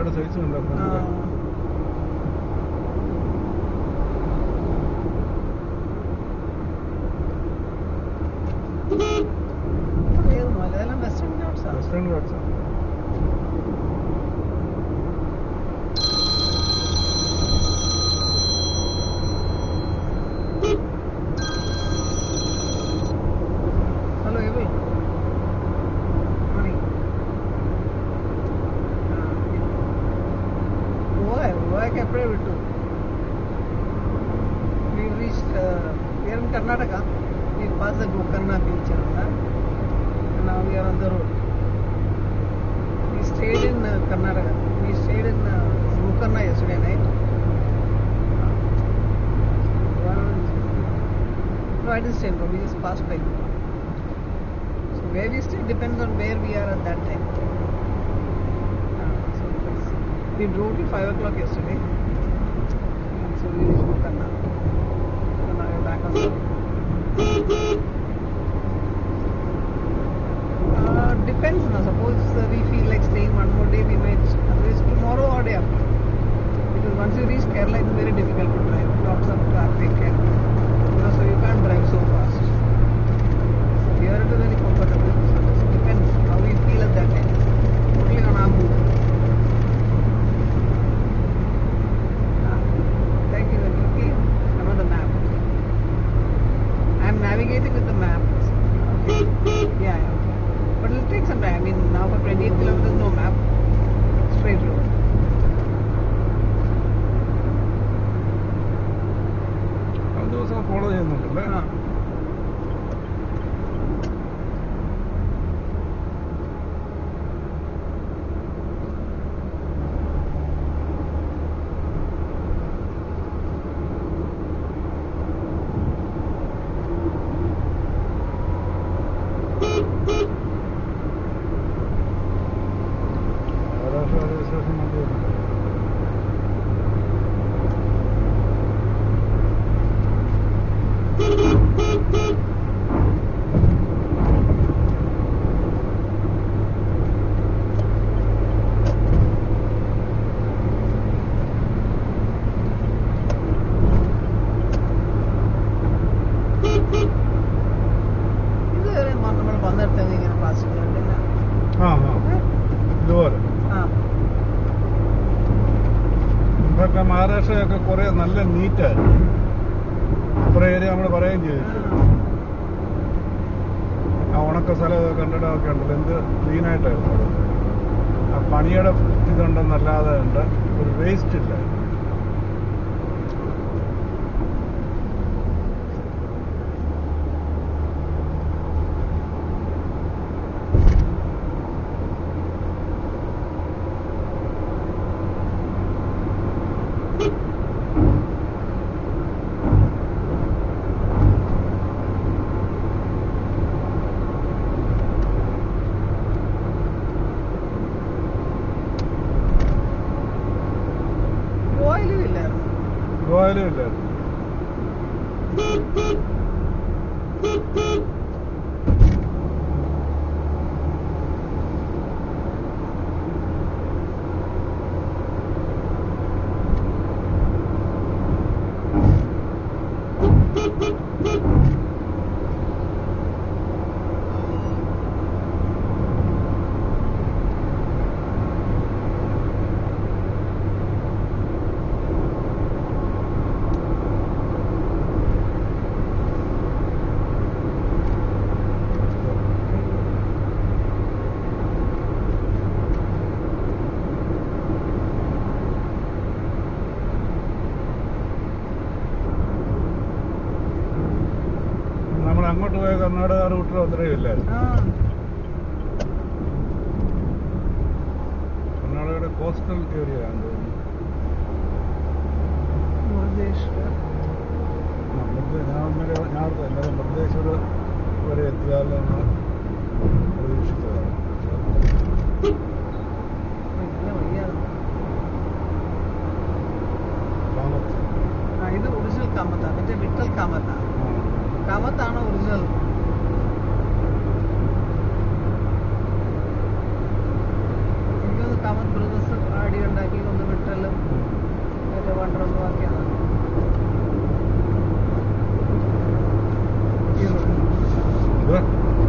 മലയുടെ സൈസ് ഉണ്ട്. വെസ്റ്റേൺ ഘാട്ട്സ് എപ്പോഴേ വിട്ടു. We reached we are in Karnataka. We passed the Gokarna beach and now we are on the road. We stayed in Karnataka. We stayed in Gokarna yesterday night. No, I didn't stay in Gokarna. We just passed by. So where we stay depends on where we are at that time. We drove till 5 o'clock yesterday. So we reached Gokarna. And now we're back on the road. Depends. Now, suppose we feel like staying one more day, we might. Otherwise, tomorrow or day after. Because once you reach Kerala, it's very difficult to drive. Lots of traffic and so you can't drive so fast. Here it is very comfortable. So it depends how we feel at that time. Totally on our mood. Navigating with the map. Yeah. But it'll take some time. I mean, now for 28 kilometers, no map. Straight road. ദിവസം follow ചെയ്യുന്നുണ്ടല്ലേ? മഹാരാഷ്ട്രയൊക്കെ കുറെ നല്ല നീറ്റായിരുന്നു. കുറെ area നമ്മൾ പറയുകയും ചെയ്തു. ആ ഉണക്ക സ്ഥലമൊക്കെ കണ്ടിടമൊക്കെ ഉണ്ടല്ലോ, എന്ത് ക്ലീനായിട്ടായിരുന്നു. ആ പണിയുടെ ഇതുണ്ടെന്നല്ലാതെ ഉണ്ട്, ഒരു വേസ്റ്റ് ഇല്ല. ഗോവയിലും ഇല്ലായിരുന്നു. അങ്ങോട്ട് പോയ കർണാടക റൂട്ടിൽ അത്രയും ഇല്ലായിരുന്നു. കർണാടകയുടെ കോസ്റ്റൽ ഏരിയ ആണെന്ന് തോന്നുന്നു. ഞാൻ എല്ലാവരും മൃദേശ്വർ വരെ എത്തിയാലെന്ന് പ്രതീക്ഷിച്ചതാണ്. ഇത് ഒറിജിനൽ കാമത്ത, മറ്റേ വിട്ടൽ കാമത്ത. കാമത്താണ് ഒറിജിനൽ. എനിക്കൊന്ന് കാമത്ത് ബ്രദേഴ്സ് അടി ഉണ്ടാക്കി ഒന്ന് വിട്ടലും ഒരു വണ്ടറൊന്നും ആക്കിയാണ്